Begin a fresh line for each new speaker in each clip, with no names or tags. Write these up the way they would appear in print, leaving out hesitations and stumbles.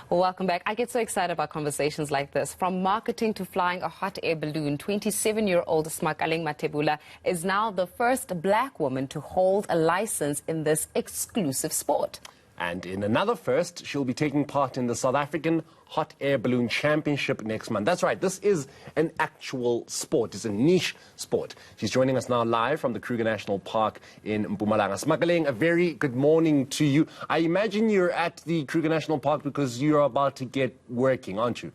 Well, welcome back. I get so excited about conversations like this. From marketing to flying a hot air balloon, 27-year-old Smakaleng Matebula is now the first black woman to hold a license in this exclusive sport.
And in another first, she'll be taking part in the South African Hot Air Balloon Championship next month. That's right, this is an actual sport. It's a niche sport. She's joining us now live from the Kruger National Park in Mpumalanga. Smakaleng, a very good morning to you. I imagine you're at the Kruger National Park because you're about to get working, aren't you?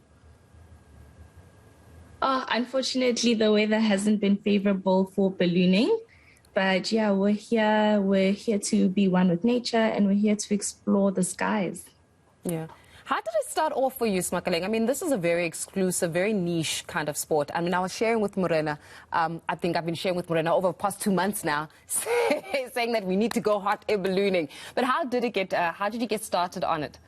Oh, unfortunately, the weather hasn't been favorable for ballooning. But yeah, we're here to be one with nature, and we're here to explore the skies.
Yeah. How did it start off for you, Smakaleng? I mean, this is a very exclusive, very niche kind of sport. I mean, I was sharing with Morena, I think I've been sharing with Morena over the past 2 months now, saying that we need to go hot air ballooning. But how did you get started on it?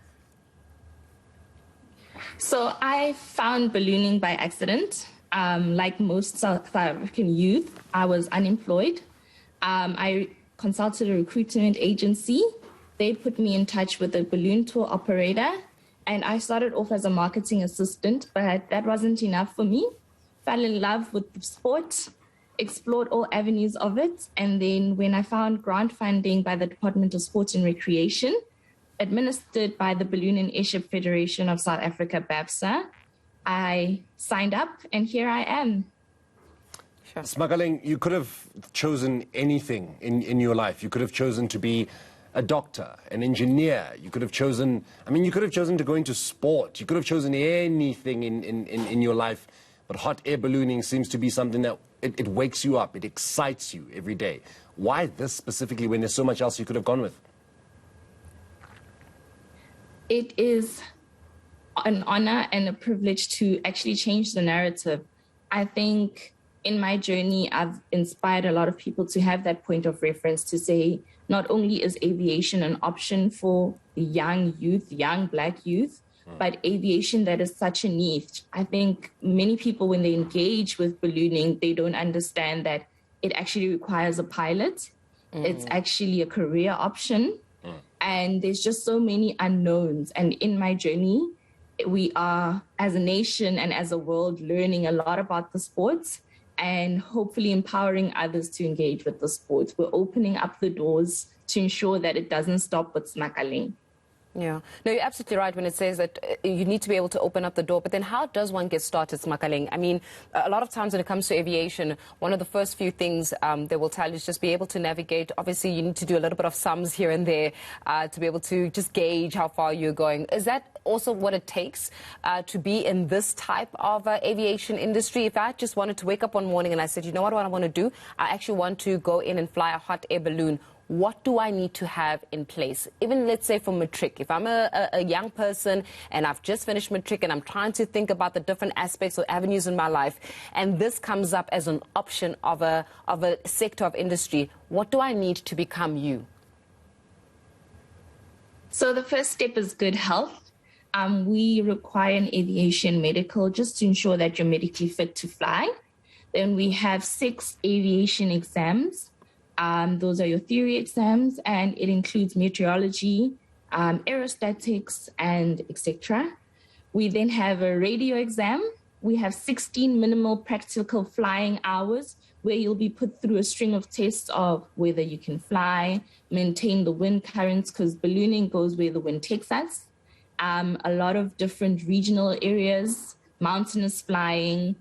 So I found ballooning by accident. Like most South African youth, I was unemployed. I consulted a recruitment agency. They put me in touch with a balloon tour operator, and I started off as a marketing assistant, but that wasn't enough for me. Fell in love with the sport, explored all avenues of it, and then when I found grant funding by the Department of Sport and Recreation, administered by the Balloon and Airship Federation of South Africa, BABSA, I signed up, and here I am.
Smakaleng, you could have chosen anything in your life. You could have chosen to be a doctor, an engineer. You could have chosen, you could have chosen to go into sport. You could have chosen anything in your life. But hot air ballooning seems to be something that it wakes you up. It excites you every day. Why this specifically when there's so much else you could have gone with?
It is an honor and a privilege to actually change the narrative. I think in my journey, I've inspired a lot of people to have that point of reference to say, not only is aviation an option for young youth, young black youth, but aviation that is such a niche. I think many people, when they engage with ballooning, they don't understand that it actually requires a pilot. It's actually a career option. And there's just so many unknowns. And in my journey, we are, as a nation and as a world, learning a lot about the sports and hopefully empowering others to engage with the sport. We're opening up the doors to ensure that it doesn't stop with Smakaleng.
Yeah. No, you're absolutely right when it says that you need to be able to open up the door. But then how does one get started, Smakaleng? I mean, a lot of times when it comes to aviation, one of the first few things they will tell you is just be able to navigate. Obviously, you need to do a little bit of sums here and there to be able to just gauge how far you're going. Is that also what it takes to be in this type of aviation industry? If I just wanted to wake up one morning and I said, you know what I want to do? I actually want to go in and fly a hot air balloon. What do I need to have in place? Even let's say for matric, if I'm a young person and I've just finished matric and I'm trying to think about the different aspects or avenues in my life, and this comes up as an option of a sector of industry, what do I need to become you?
So the first step is good health. We require an aviation medical just to ensure that you're medically fit to fly. Then we have 6 aviation exams. Those are your theory exams, and it includes meteorology, aerostatics, and etc. We then have a radio exam. We have 16 minimal practical flying hours where you'll be put through a string of tests of whether you can fly, maintain the wind currents, because ballooning goes where the wind takes us. A lot of different regional areas, mountainous flying,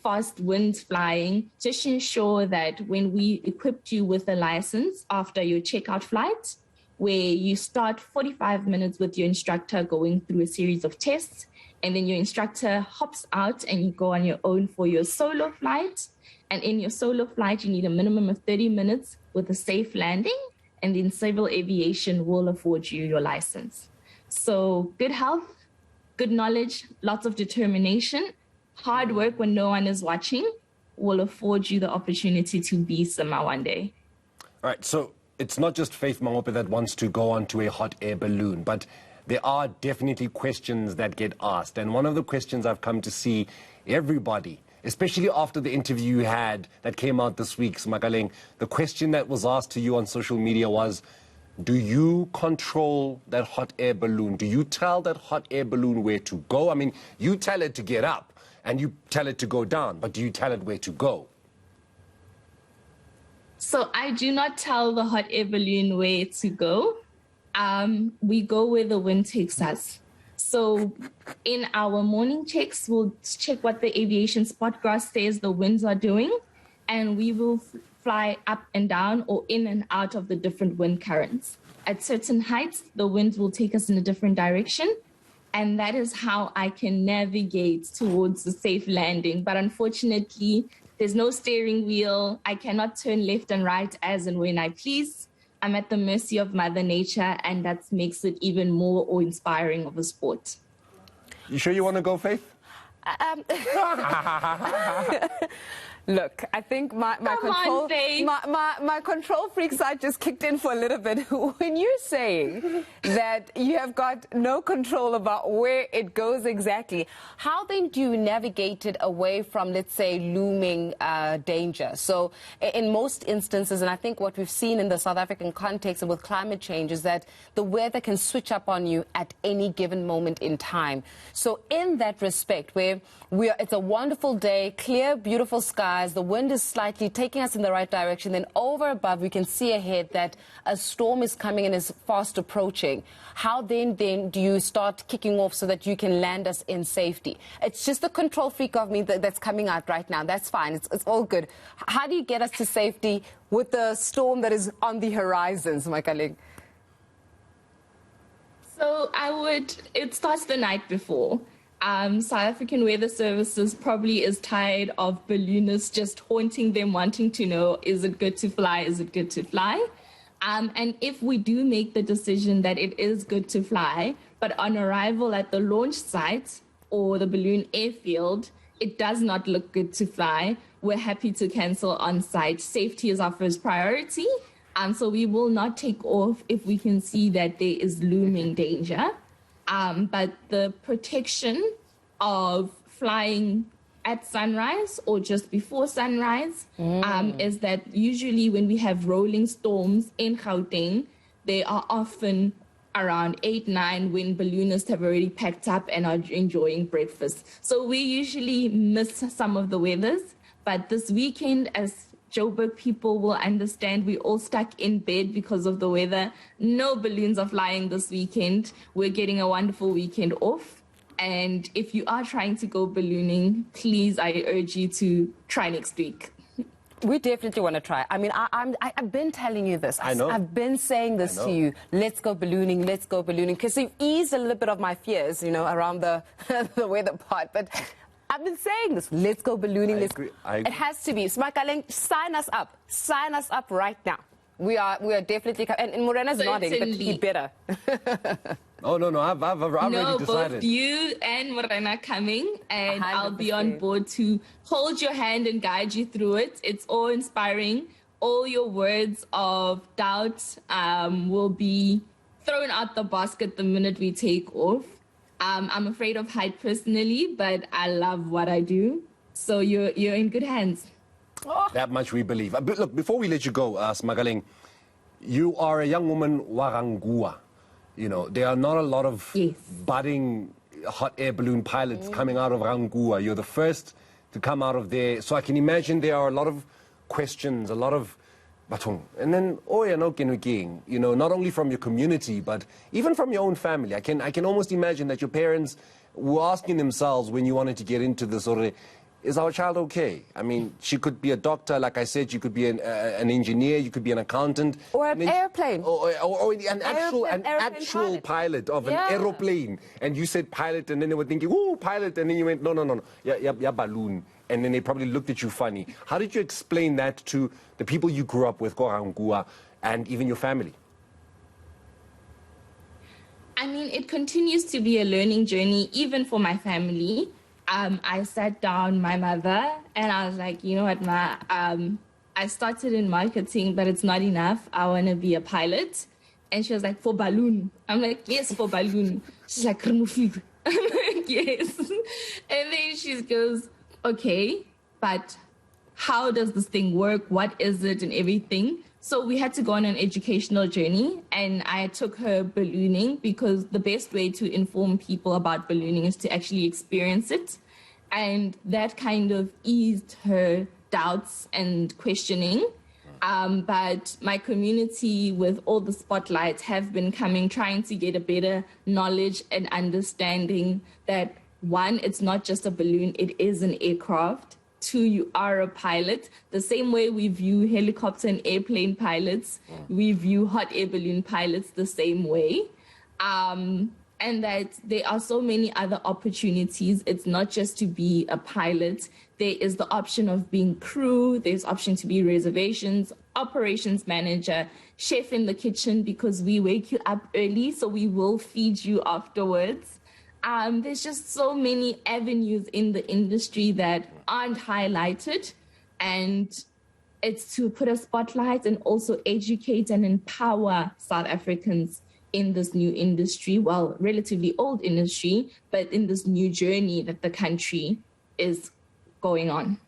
fast winds flying, just to ensure that when we equipped you with a license after your checkout flight, where you start 45 minutes with your instructor going through a series of tests, and then your instructor hops out and you go on your own for your solo flight. And in your solo flight, you need a minimum of 30 minutes with a safe landing, and then civil aviation will afford you your license. So good health, good knowledge, lots of determination, hard work when no one is watching will afford you the opportunity to be Sima one day.
All right, so it's not just Faith Mangope that wants to go onto a hot air balloon, but there are definitely questions that get asked. And one of the questions I've come to see everybody, especially after the interview you had that came out this week, Smakaleng, the question that was asked to you on social media was, Do you control that hot air balloon? Do you tell that hot air balloon where to go? I mean, you tell it to get up and you tell it to go down, but do you tell it where to go?
So I do not tell the hot air balloon where to go. We go where the wind takes us. So in our morning checks, we'll check what the aviation spot graph says the winds are doing, and we will fly up and down or in and out of the different wind currents. At certain heights, the wind will take us in a different direction, and that is how I can navigate towards a safe landing. But unfortunately, there's no steering wheel. I cannot turn left and right as and when I please. I'm at the mercy of Mother Nature, and that makes it even more awe-inspiring of a sport.
You sure you want to go, Faith?
Look, I think my control freak side just kicked in for a little bit. When you're saying that you have got no control about where it goes exactly, how then do you navigate it away from, let's say, looming danger? So in most instances, and I think what we've seen in the South African context and with climate change is that the weather can switch up on you at any given moment in time. So in that respect, where it's a wonderful day, clear, beautiful skies, the wind is slightly taking us in the right direction, then over above we can see ahead that a storm is coming and is fast approaching. How then do you start kicking off so that you can land us in safety? It's just the control freak of me that's coming out right now. That's fine. It's all good. How do you get us to safety with the storm that is on the horizons, Makaling?
So it starts the night before. South African Weather Services probably is tired of balloonists just haunting them, wanting to know, is it good to fly? Is it good to fly? And if we do make the decision that it is good to fly, but on arrival at the launch site or the balloon airfield, it does not look good to fly, we're happy to cancel on site. Safety is our first priority. So we will not take off if we can see that there is looming danger. But the protection of flying at sunrise or just before sunrise is that usually when we have rolling storms in Gauteng, they are often around 8, 9 when balloonists have already packed up and are enjoying breakfast. So we usually miss some of the weathers. But this weekend, as Joburg people will understand, we're all stuck in bed because of the weather. No balloons are flying this weekend. We're getting a wonderful weekend off. And if you are trying to go ballooning, please, I urge you to try next week.
We definitely want to try. I mean, I've been telling you this.
I know.
I've been saying this to you. Let's go ballooning, let's go ballooning. Because you've eased a little bit of my fears, you know, around the, the weather part. But I've been saying this. Let's go ballooning.
I agree.
It has to be. Smakaleng, sign us up. Sign us up right now. We are definitely... And Morena's nodding, but he better.
Oh, no, I've already decided.
Both you and Morena coming, and 100%. I'll be on board to hold your hand and guide you through it. It's awe-inspiring. All your words of doubt will be thrown out the basket the minute we take off. I'm afraid of height personally, but I love what I do. So you're in good hands.
Oh. That much we believe. But look, before we let you go, Smakaleng, you are a young woman, Warangua. You know, there are not a lot of budding hot air balloon pilots coming out of Rangua. You're the first to come out of there. So I can imagine there are a lot of questions, a lot of batong. And then, you know, not only from your community, but even from your own family. I can almost imagine that your parents were asking themselves when you wanted to get into this, or is our child okay? I mean, she could be a doctor, like I said, you could be an engineer, you could be an accountant.
Or an airplane.
Or an actual pilot of an aeroplane. And you said pilot, and then they were thinking, ooh, pilot, and then you went, no, yeah, balloon. And then they probably looked at you funny. How did you explain that to the people you grew up with, Korangua, and even your family?
I mean, it continues to be a learning journey, even for my family. I sat down my mother and I was like, you know what, Ma, I started in marketing, but it's not enough. I want to be a pilot. And she was like, for balloon. I'm like, yes, for balloon. She's like, I'm like, yes. And then she goes, okay, but how does this thing work? What is it and everything? So we had to go on an educational journey, and I took her ballooning because the best way to inform people about ballooning is to actually experience it. And that kind of eased her doubts and questioning. But my community, with all the spotlights, have been coming, trying to get a better knowledge and understanding that, one, it's not just a balloon, it is an aircraft. Two, you are a pilot. The same way we view helicopter and airplane pilots, we view hot air balloon pilots the same way. And that there are so many other opportunities. It's not just to be a pilot. There is the option of being crew. There's option to be reservations, operations manager, chef in the kitchen, because we wake you up early, so we will feed you afterwards. There's just so many avenues in the industry that aren't highlighted, and it's to put a spotlight and also educate and empower South Africans in this new industry, well, relatively old industry, but in this new journey that the country is going on.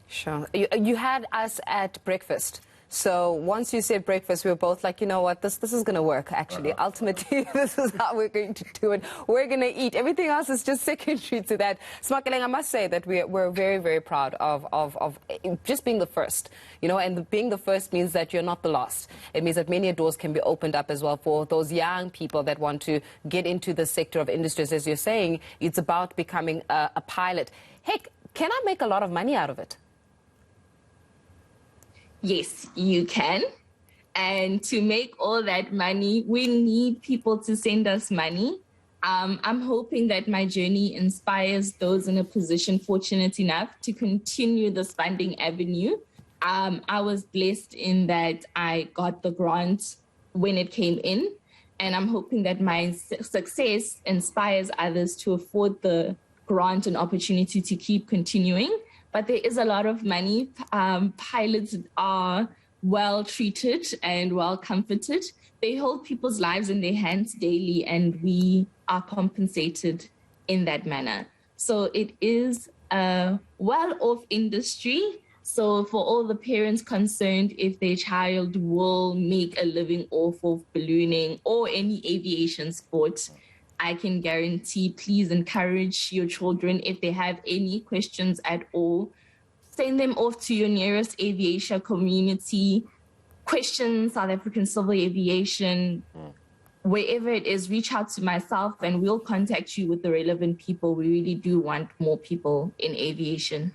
Sure. You had us at breakfast. So once you said breakfast, we were both like, you know what, this is going to work, actually. Ultimately, this is how we're going to do it. We're going to eat. Everything else is just secondary to that. Smakaleng, I must say that we're very, very proud of just being the first, you know, and being the first means that you're not the last. It means that many doors can be opened up as well for those young people that want to get into the sector of industries. As you're saying, it's about becoming a pilot. Heck, can I make a lot of money out of it?
Yes, you can. And to make all that money, we need people to send us money. I'm hoping that my journey inspires those in a position fortunate enough to continue this funding avenue. I was blessed in that I got the grant when it came in, and I'm hoping that my success inspires others to afford the grant and opportunity to keep continuing. But there is a lot of money. Pilots are well treated and well comforted. They hold people's lives in their hands daily, and we are compensated in that manner. So it is a well-off industry. So for all the parents concerned, if their child will make a living off of ballooning or any aviation sport, I can guarantee, please encourage your children. If they have any questions at all, send them off to your nearest aviation community. Question South African Civil Aviation. Wherever it is, reach out to myself and we'll contact you with the relevant people. We really do want more people in aviation.